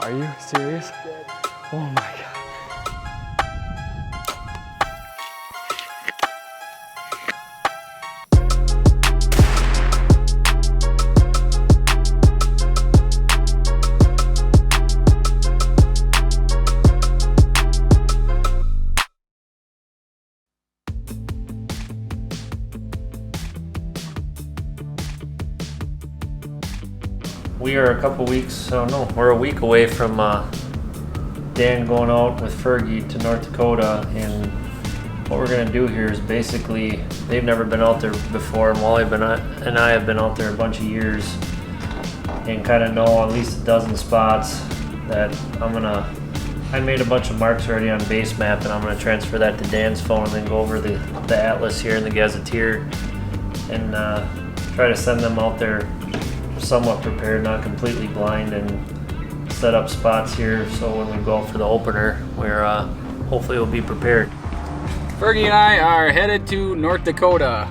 Are you serious? Oh my God. We are a couple weeks, we're a week away from Dan going out with Fergie to North Dakota, and what we're gonna do here is basically, they've never been out there before, and Wally and I have been out there a bunch of years and kind of know at least a dozen spots that I made a bunch of marks already on base map, and I'm gonna transfer that to Dan's phone and then go over the atlas here and the gazetteer and try to send them out there somewhat prepared, not completely blind, and set up spots here so when we go out for the opener, we're hopefully we'll be prepared. Fergie and I are headed to North Dakota.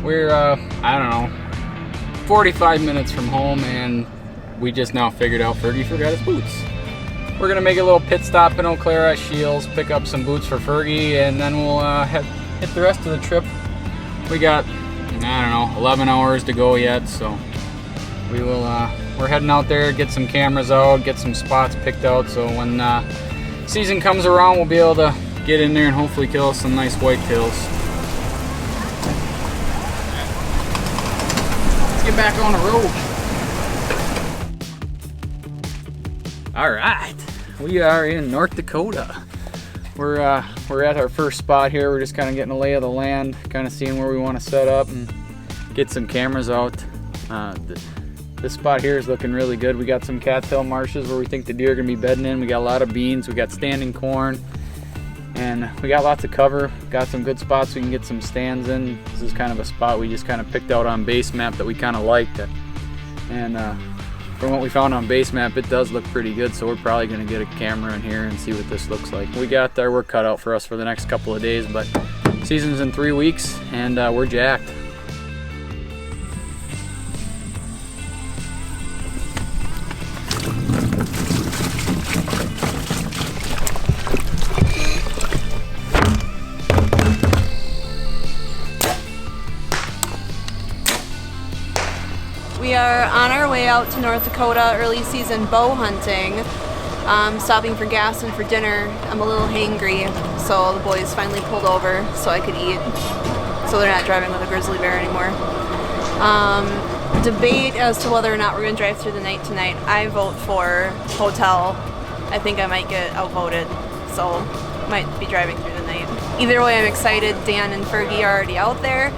We're, I don't know, 45 minutes from home, and we just now figured out Fergie forgot his boots. We're gonna make a little pit stop in Eau Claire at Shields, pick up some boots for Fergie, and then we'll hit the rest of the trip. We got, I don't know, 11 hours to go yet, so we will, we're heading out there, get some cameras out, get some spots picked out, so when season comes around, we'll be able to get in there and hopefully kill some nice whitetails. Let's get back on the road. All right, we are in North Dakota. We're at our first spot here. We're just kind of getting a lay of the land, kind of seeing where we want to set up and get some cameras out. This spot here is looking really good. We got some cattail marshes where we think the deer are gonna be bedding in. We got a lot of beans, we got standing corn, and we got lots of cover. Got some good spots we can get some stands in. This is kind of a spot we just kind of picked out on base map that we kind of liked. And from what we found on base map, it does look pretty good, so we're probably gonna get a camera in here and see what this looks like. We got our work cut out for us for the next couple of days, but season's in 3 weeks, and we're jacked. We are on our way out to North Dakota early season bow hunting, stopping for gas and for dinner. I'm a little hangry, so the boys finally pulled over so I could eat, so they're not driving with a grizzly bear anymore. Debate as to whether or not we're going to drive through the night tonight. I vote for hotel. I think I might get outvoted, so might be driving through the night. Either way, I'm excited. Dan and Fergie are already out there.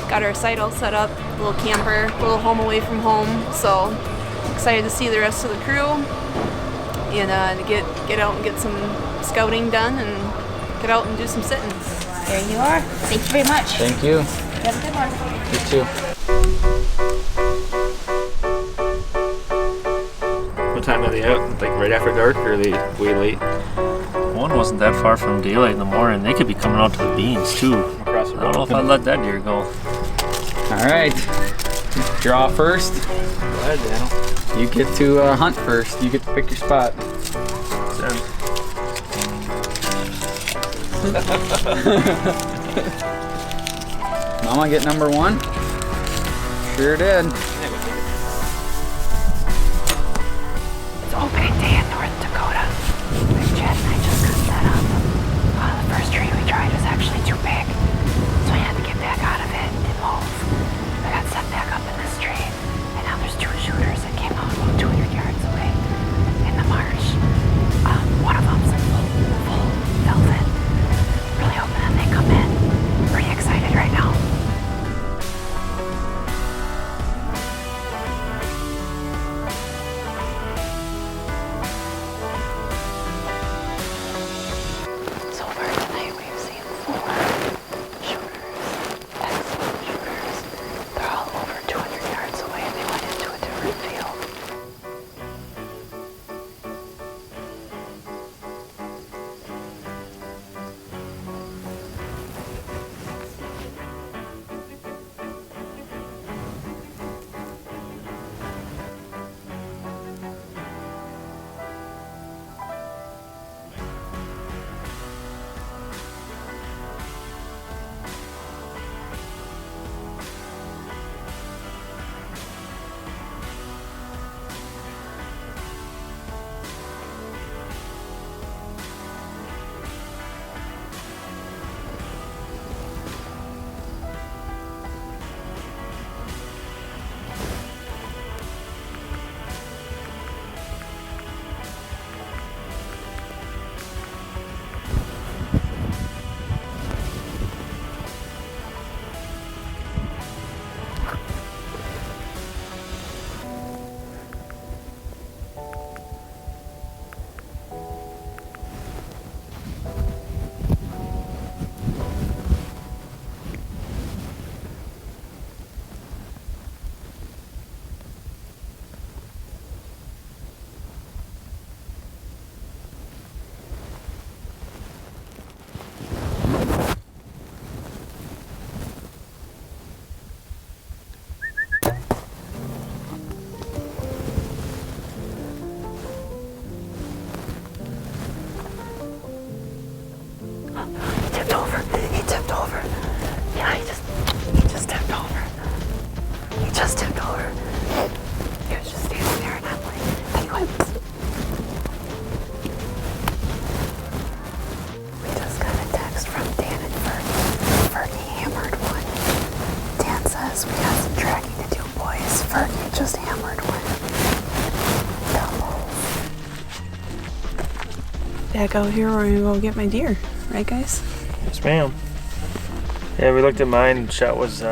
Got our site all set up, a little camper, a little home away from home, so excited to see the rest of the crew and get out and get some scouting done and get out and do some sittings. There you are. Thank you very much. Thank you. Have a good one. You too. What time are they out? Like right after dark, or are they way late? One wasn't that far from daylight in the morning. They could be coming out to the beans too. I don't know if I'd let that deer go. All right, draw first. Go ahead, Daniel. You get to hunt first. You get to pick your spot. Mama get number 1? Sure did. It's opening day in North Dakota. Chad and I just got set up. The first tree we tried was actually too big, so I had to get back out of it and move. I got set back up in this tree, and now there's 2 shooters that came out about 200 yards away in the marsh. One of them's in full velvet. Really hoping that they come in. Pretty excited right now. back out here. We're gonna go get my deer, right, guys? Yes, ma'am. Yeah, we looked at mine. Shot was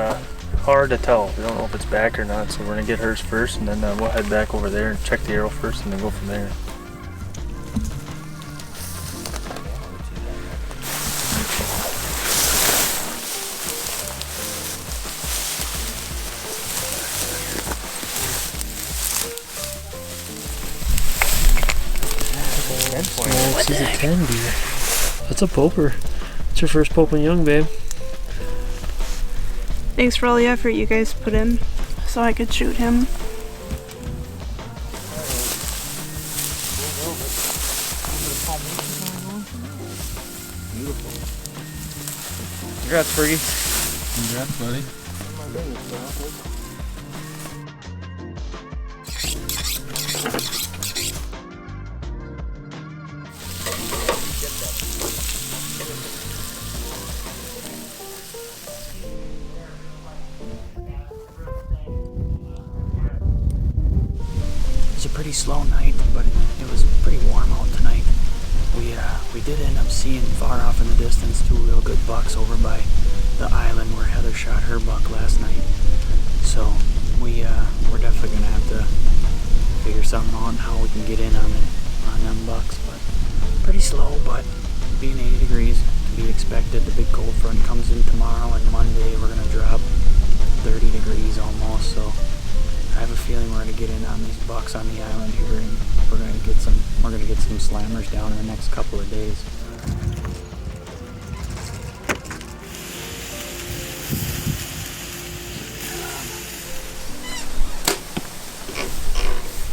hard to tell. We don't know if it's back or not, so we're gonna get hers first, and then we'll head back over there and check the arrow first, and then go from there. Oh, she's a 10 deer. That's a poper. It's your first poping young, babe. Thanks for all the effort you guys put in so I could shoot him. Congrats, Fergie. Congrats, buddy. It was a pretty slow night, but it was pretty warm out tonight. We did end up seeing far off in the distance 2 real good bucks over by the island where Heather shot her buck last night. So we're definitely gonna have to figure something out on how we can get in on them bucks. But pretty slow, but being 80 degrees to be expected. The big cold front comes in tomorrow, and Monday we're gonna drop 30 degrees almost. So I have a feeling we're gonna get in on these bucks on the island here, and we're gonna get some slammers down in the next couple of days.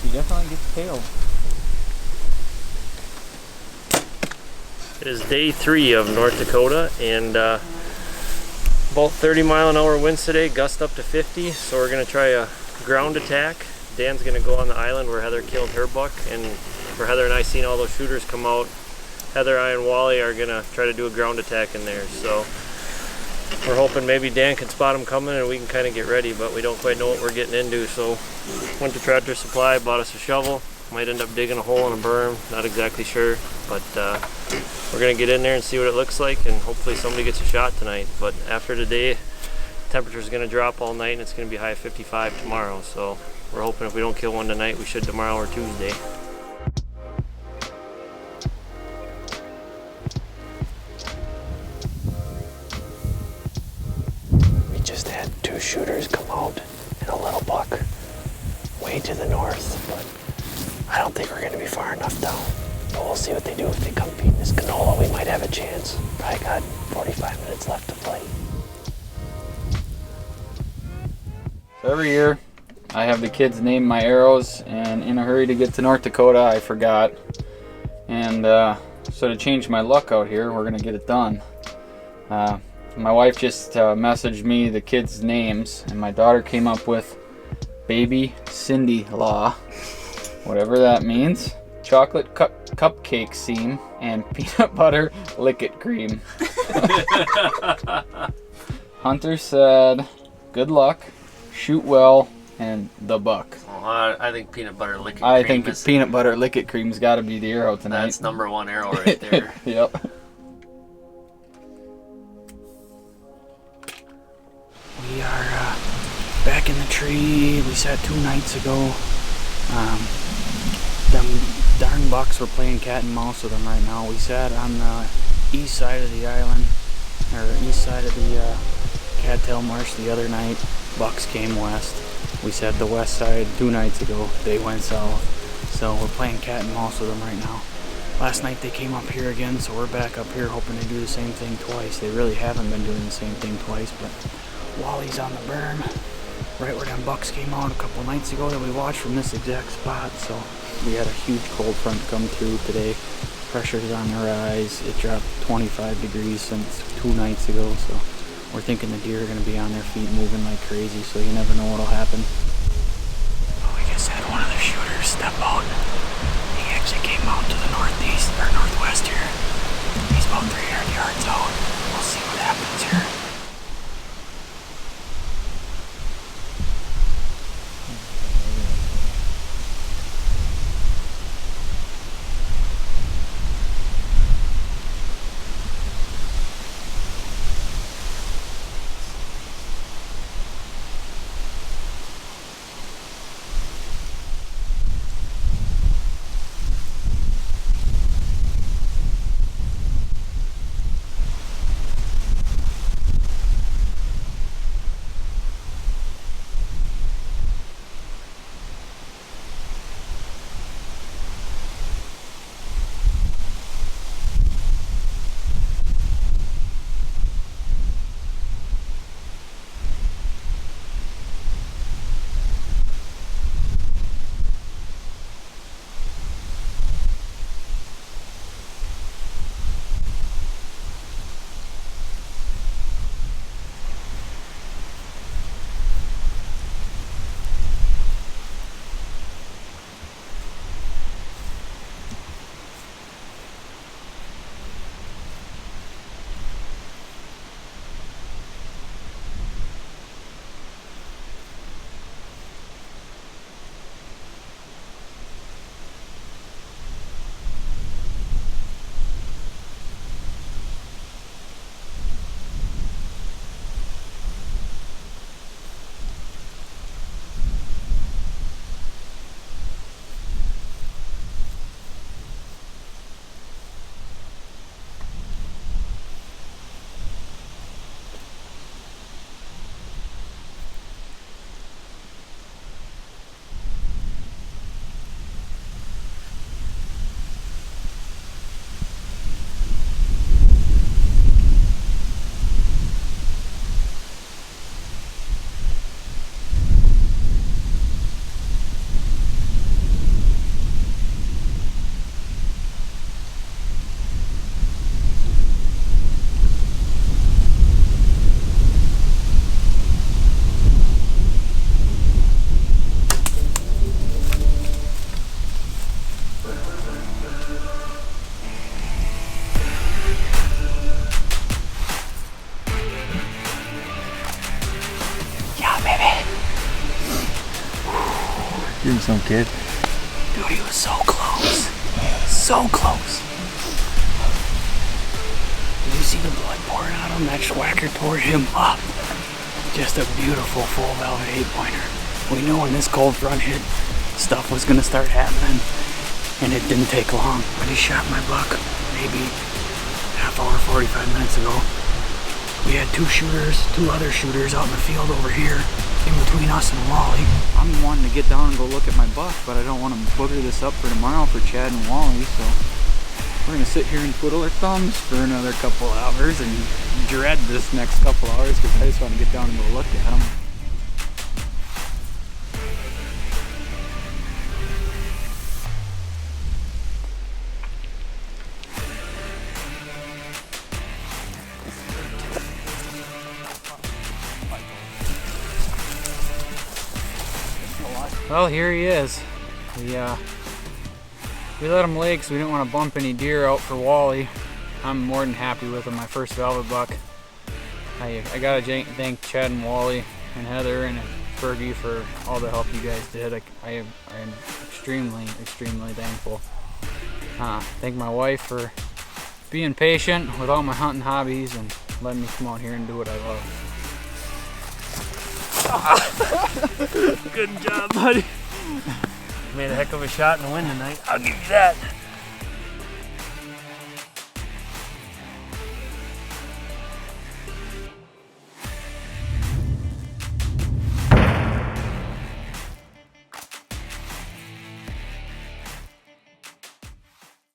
You definitely get the tail. It is day 3 of North Dakota, and about 30-mile-an-hour winds today, gust up to 50. So we're gonna try a ground attack. Dan's gonna go on the island where Heather killed her buck, and for Heather and I seen all those shooters come out, Heather, I, and Wally are gonna try to do a ground attack in there. So we're hoping maybe Dan can spot them coming and we can kind of get ready, but we don't quite know what we're getting into. So went to Tractor Supply, bought us a shovel. Might end up digging a hole in a berm, not exactly sure, but we're gonna get in there and see what it looks like, and hopefully somebody gets a shot tonight. But after today, temperature's gonna drop all night, and it's gonna be high 55 tomorrow. So we're hoping if we don't kill one tonight, we should tomorrow or Tuesday. We just had 2 shooters come out and a little buck way to the north, but I don't think we're gonna be far enough down. But we'll see what they do. If they come feeding this canola, we might have a chance. Probably got 45 minutes left to play. So every year I have the kids name my arrows, and in a hurry to get to North Dakota I forgot. And so to change my luck out here, we're gonna get it done. My wife just messaged me the kids' names, and my daughter came up with Baby Cindy Law, whatever that means, chocolate cupcake seam, and peanut butter lick-it cream. Hunter said, good luck, shoot well, and the buck. Oh, I think peanut butter lick-it cream. I think peanut butter lick-it cream's got to be the arrow tonight. That's #1 arrow right there. Yep. We are back in the tree. We sat 2 nights ago. Them darn bucks were playing cat and mouse with them right now. We sat on the east side of the island, or east side of the cattail marsh the other night. Bucks came west. We sat the west side 2 nights ago. They went south. So we're playing cat and mouse with them right now. Last night they came up here again, so we're back up here hoping to do the same thing twice. They really haven't been doing the same thing twice, but Wally's on the berm, right where them bucks came out a couple nights ago that we watched from this exact spot. So we had a huge cold front come through today. Pressure's on the rise. It dropped 25 degrees since 2 nights ago, so we're thinking the deer are going to be on their feet moving like crazy, so you never know what'll happen. Oh, we just had one of the shooters step out. He actually came out to the northeast, or northwest here. He's about 300 yards out. We'll see what happens here. Give him some, kid. Dude, he was so close. So close. Did you see the blood pouring out of him? That schwacker tore him up. Just a beautiful full velvet 8-pointer. We knew when this cold front hit, stuff was gonna start happening. And it didn't take long. But he shot my buck maybe half hour, 45 minutes ago. We had two other shooters out in the field over here in between us and Wally. I'm wanting to get down and go look at my buck, but I don't want to booger this up for tomorrow for Chad and Wally, so we're gonna sit here and twiddle our thumbs for another couple hours and dread this next couple hours because I just want to get down and go look at them. Well, here he is. We let him lay because we didn't want to bump any deer out for Wally. I'm more than happy with him, my first velvet buck. I gotta thank Chad and Wally and Heather and Fergie for all the help you guys did. I am extremely, extremely thankful. Thank my wife for being patient with all my hunting hobbies and letting me come out here and do what I love. Good job, buddy. Made a heck of a shot in the wind tonight. I'll give you that.